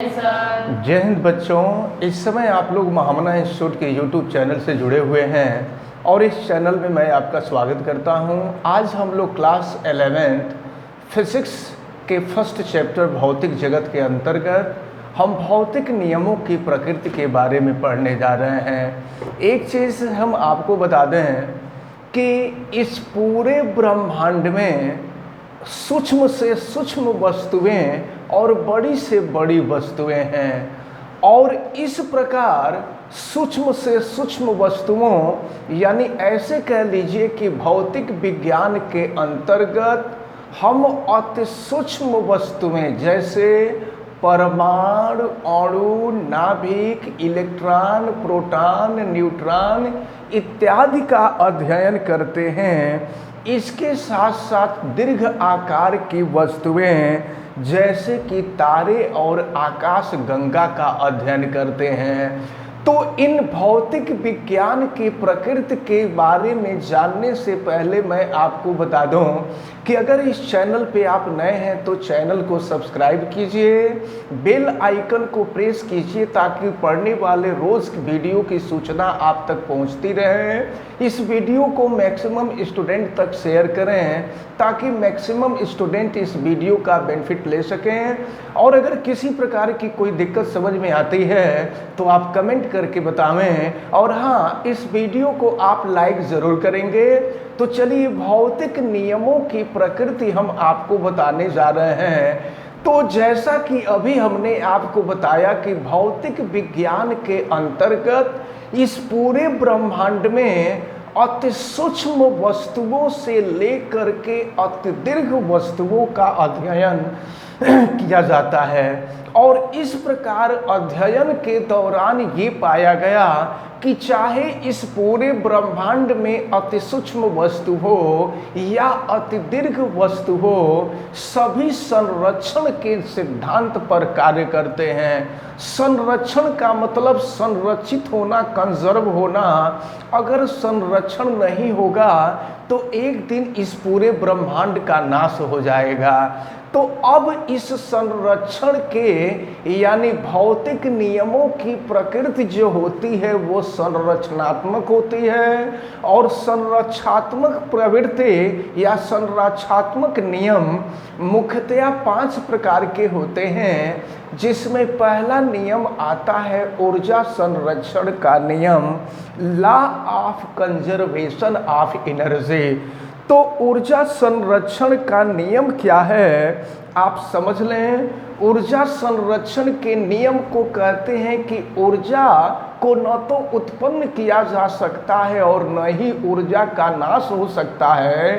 Sir. जय हिंद बच्चों। इस समय आप लोग महामना इंस्टीट्यूट के यूट्यूब चैनल से जुड़े हुए हैं और इस चैनल में मैं आपका स्वागत करता हूं। आज हम लोग क्लास 11th फिजिक्स के फर्स्ट चैप्टर भौतिक जगत के अंतर्गत हम भौतिक नियमों की प्रकृति के बारे में पढ़ने जा रहे हैं। एक चीज़ हम आपको बता दें कि इस पूरे ब्रह्मांड में सूक्ष्म से सूक्ष्म वस्तुएं और बड़ी से बड़ी वस्तुएं हैं और इस प्रकार सूक्ष्म से सूक्ष्म वस्तुओं यानी ऐसे कह लीजिए कि भौतिक विज्ञान के अंतर्गत हम अति सूक्ष्म वस्तुएं जैसे परमाणु, अणु, नाभिक, इलेक्ट्रॉन, प्रोटॉन, न्यूट्रॉन इत्यादि का अध्ययन करते हैं। इसके साथ साथ दीर्घ आकार की वस्तुएं जैसे कि तारे और आकाश गंगा का अध्ययन करते हैं। तो इन भौतिक विज्ञान की प्रकृति के बारे में जानने से पहले मैं आपको बता दूं कि अगर इस चैनल पे आप नए हैं तो चैनल को सब्सक्राइब कीजिए, बेल आइकन को प्रेस कीजिए ताकि पढ़ने वाले रोज़ वीडियो की सूचना आप तक पहुंचती रहे। इस वीडियो को मैक्सिमम स्टूडेंट तक शेयर करें ताकि मैक्सिमम स्टूडेंट इस वीडियो का बेनिफिट ले सकें। और अगर किसी प्रकार की कोई दिक्कत समझ में आती है तो आप कमेंट करके बतावें। और हाँ, इस वीडियो को आप लाइक ज़रूर करेंगे। तो चलिए भौतिक नियमों की प्रकृति हम आपको बताने जा रहे हैं। तो जैसा कि अभी हमने आपको बताया कि भौतिक विज्ञान के अंतर्गत इस पूरे ब्रह्मांड में अति सूक्ष्म वस्तुओं से लेकर के अति दीर्घ वस्तुओं का अध्ययन किया जाता है। और इस प्रकार अध्ययन के दौरान ये पाया गया कि चाहे इस पूरे ब्रह्मांड में अति सूक्ष्म वस्तु हो या अति दीर्घ वस्तु हो, सभी संरक्षण के सिद्धांत पर कार्य करते हैं। संरक्षण का मतलब संरक्षित होना, कंजर्व होना। अगर संरक्षण नहीं होगा तो एक दिन इस पूरे ब्रह्मांड का नाश हो जाएगा। तो अब इस संरक्षण के यानी भौतिक नियमों की प्रकृति जो होती है वो संरचनात्मक होती है। और संरक्षात्मक प्रवृत्ति या संरक्षात्मक नियम मुख्यतया 5 प्रकार के होते हैं, जिसमें पहला नियम आता है ऊर्जा संरक्षण का नियम, law of conservation of energy. तो ऊर्जा संरक्षण का नियम क्या है आप समझ लें। ऊर्जा संरक्षण के नियम को कहते हैं कि ऊर्जा को न तो उत्पन्न किया जा सकता है और न ही ऊर्जा का नाश हो सकता है,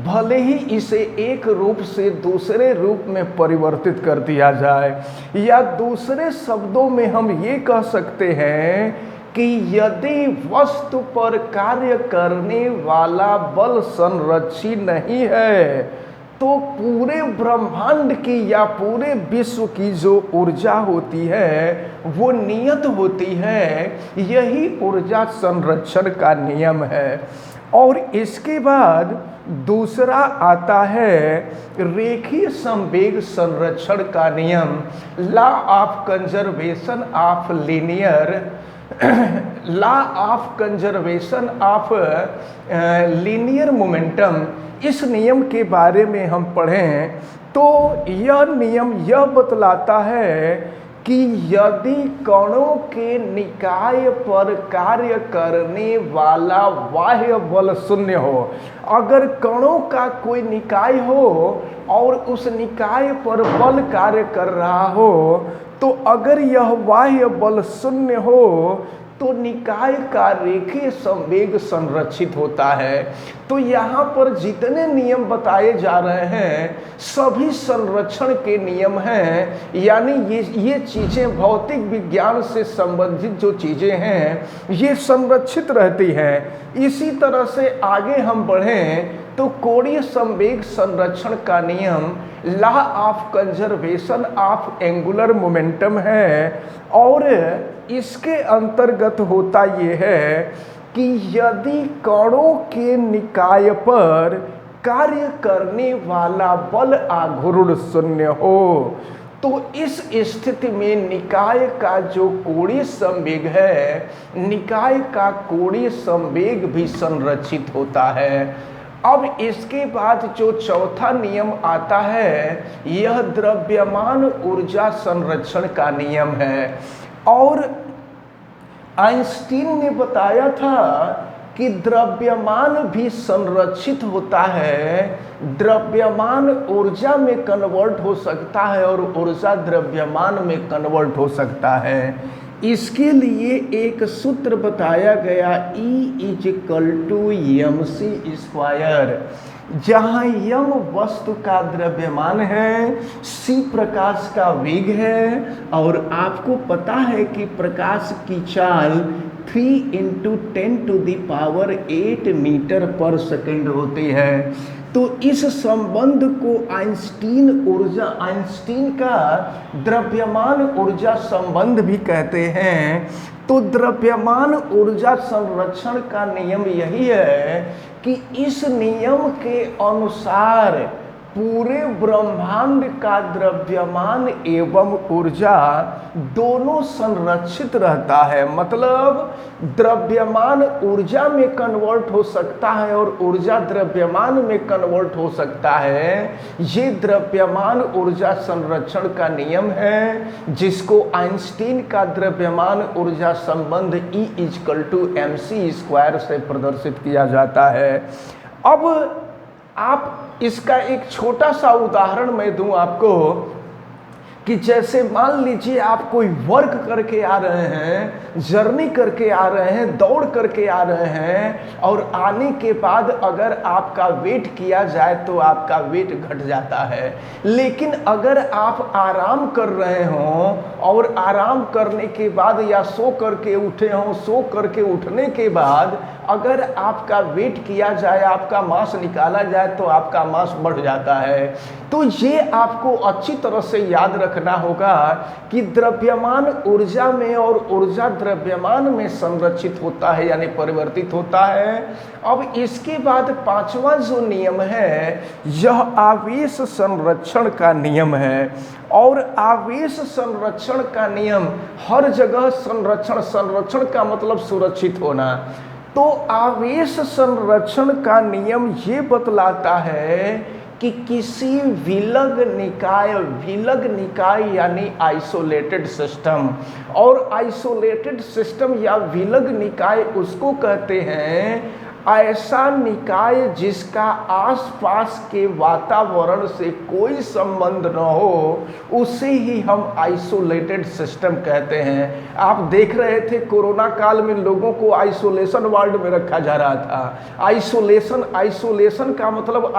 भले ही इसे एक रूप से दूसरे रूप में परिवर्तित कर दिया जाए। या दूसरे शब्दों में हम ये कह सकते हैं कि यदि वस्तु पर कार्य करने वाला बल संरक्षित नहीं है तो पूरे ब्रह्मांड की या पूरे विश्व की जो ऊर्जा होती है वो नियत होती है। यही ऊर्जा संरक्षण का नियम है। और इसके बाद दूसरा आता है रेखीय संवेग संरक्षण का नियम, law of conservation of linear law of conservation of linear momentum. इस नियम के बारे में हम पढ़ें तो यह नियम यह बतलाता है कि यदि कणों के निकाय पर कार्य करने वाला बाह्य बल शून्य हो, अगर कणों का कोई निकाय हो और उस निकाय पर बल कार्य कर रहा हो तो अगर यह बाह्य बल शून्य हो तो निकाय का रेखीय संवेग संरक्षित होता है। तो यहाँ पर जितने नियम बताए जा रहे हैं सभी संरक्षण के नियम हैं, यानी ये चीज़ें भौतिक विज्ञान से संबंधित जो चीज़ें हैं ये संरक्षित रहती हैं। इसी तरह से आगे हम बढ़ें तो कोणीय संवेग संरक्षण का नियम, law of conservation of angular momentum है। और इसके अंतर्गत होता ये है कि यदि कणों के निकाय पर कार्य करने वाला बल आघूर्ण शून्य हो तो इस स्थिति में निकाय का जो कोणीय संवेग है, निकाय का कोणीय संवेग भी संरक्षित होता है। अब इसके बाद जो चौथा नियम आता है, यह द्रव्यमान ऊर्जा संरक्षण का नियम है। और आइंस्टीन ने बताया था कि द्रव्यमान भी संरक्षित होता है, द्रव्यमान ऊर्जा में कन्वर्ट हो सकता है और ऊर्जा द्रव्यमान में कन्वर्ट हो सकता है। इसके लिए एक सूत्र बताया गया, E=mc², जहाँ यम वस्तु का द्रव्यमान है, c प्रकाश का वेग है, और आपको पता है कि प्रकाश की चाल 3 × 10⁸ मीटर पर सेकेंड होती है। तो इस संबंध को आइंस्टीन का द्रव्यमान ऊर्जा संबंध भी कहते हैं। तो द्रव्यमान ऊर्जा संरक्षण का नियम यही है कि इस नियम के अनुसार पूरे ब्रह्मांड का द्रव्यमान एवं ऊर्जा दोनों संरक्षित रहता है। मतलब द्रव्यमान ऊर्जा में कन्वर्ट हो सकता है और ऊर्जा द्रव्यमान में कन्वर्ट हो सकता है। ये द्रव्यमान ऊर्जा संरक्षण का नियम है, जिसको आइंस्टीन का द्रव्यमान ऊर्जा संबंध E=mc² से प्रदर्शित किया जाता है। अब आप इसका एक छोटा सा उदाहरण मैं दूं आपको कि जैसे मान लीजिए आप कोई वर्क करके आ रहे हैं, जर्नी करके आ रहे हैं, दौड़ करके आ रहे हैं, और आने के बाद अगर आपका वेट किया जाए तो आपका वेट घट जाता है। लेकिन अगर आप आराम कर रहे हों और आराम करने के बाद या सो करके उठे हों, सो करके उठने के बाद अगर आपका वेट किया जाए, आपका मांस निकाला जाए तो आपका मांस बढ़ जाता है। तो ये आपको अच्छी तरह से याद रखना होगा कि द्रव्यमान ऊर्जा में और ऊर्जा द्रव्यमान में संरक्षित होता है, यानी परिवर्तित होता है। अब इसके बाद पांचवा जो नियम है, यह आवेश संरक्षण का नियम है। और आवेश संरक्षण का नियम हर जगह संरक्षण का मतलब सुरक्षित होना। तो आवेश संरक्षण का नियम ये बतलाता है कि किसी विलग निकाय यानी आइसोलेटेड सिस्टम, और आइसोलेटेड सिस्टम या विलग निकाय उसको कहते हैं ऐसा निकाय जिसका आसपास के वातावरण से कोई संबंध न हो, उसे ही हम आइसोलेटेड सिस्टम कहते हैं। आप देख रहे थे कोरोना काल में लोगों को आइसोलेशन वार्ड में रखा जा रहा था। आइसोलेशन का मतलब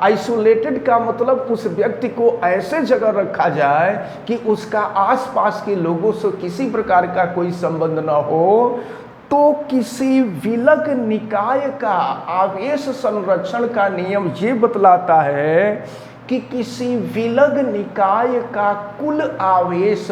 आइसोलेटेड का मतलब उस व्यक्ति को ऐसे जगह रखा जाए कि उसका आसपास के लोगों से किसी प्रकार का कोई संबंध न हो। तो किसी विलग निकाय का आवेश संरक्षण का नियम ये बतलाता है कि किसी विलग निकाय का कुल आवेश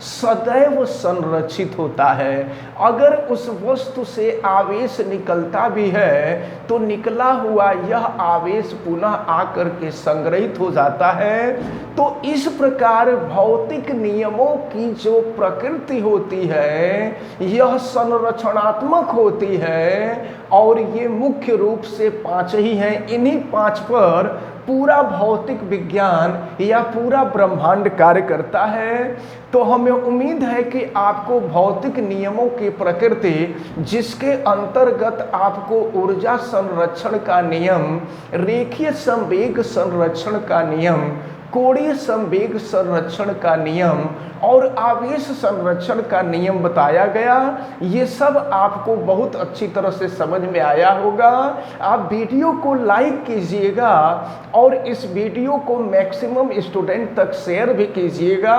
सदैव संरक्षित होता है। अगर उस वस्तु से आवेश निकलता भी है तो निकला हुआ यह आवेश पुनः आकर के संग्रहित हो जाता है। तो इस प्रकार भौतिक नियमों की जो प्रकृति होती है यह संरचनात्मक होती है, और ये मुख्य रूप से 5 ही हैं। इन्हीं 5 पर पूरा भौतिक विज्ञान या पूरा ब्रह्मांड कार्य करता है। तो हमें उम्मीद है कि आपको भौतिक नियमों की प्रकृति, जिसके अंतर्गत आपको ऊर्जा संरक्षण का नियम, रेखीय संवेग संरक्षण का नियम, कोणीय संवेग संरक्षण का नियम और आवेश संरक्षण का नियम बताया गया, ये सब आपको बहुत अच्छी तरह से समझ में आया होगा। आप वीडियो को लाइक कीजिएगा और इस वीडियो को मैक्सिमम स्टूडेंट तक शेयर भी कीजिएगा।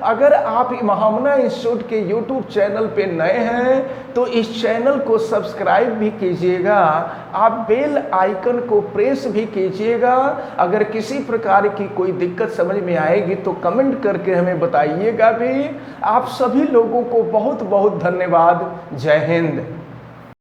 अगर आप महामना इंस्टीट्यूट के यूट्यूब चैनल पे नए हैं तो इस चैनल को सब्सक्राइब भी कीजिएगा। आप बेल आइकन को प्रेस भी कीजिएगा। अगर किसी प्रकार की कोई दिक्कत समझ में आएगी तो कमेंट करके हमें बताइएगा भी। आप सभी लोगों को बहुत बहुत धन्यवाद। जय हिंद।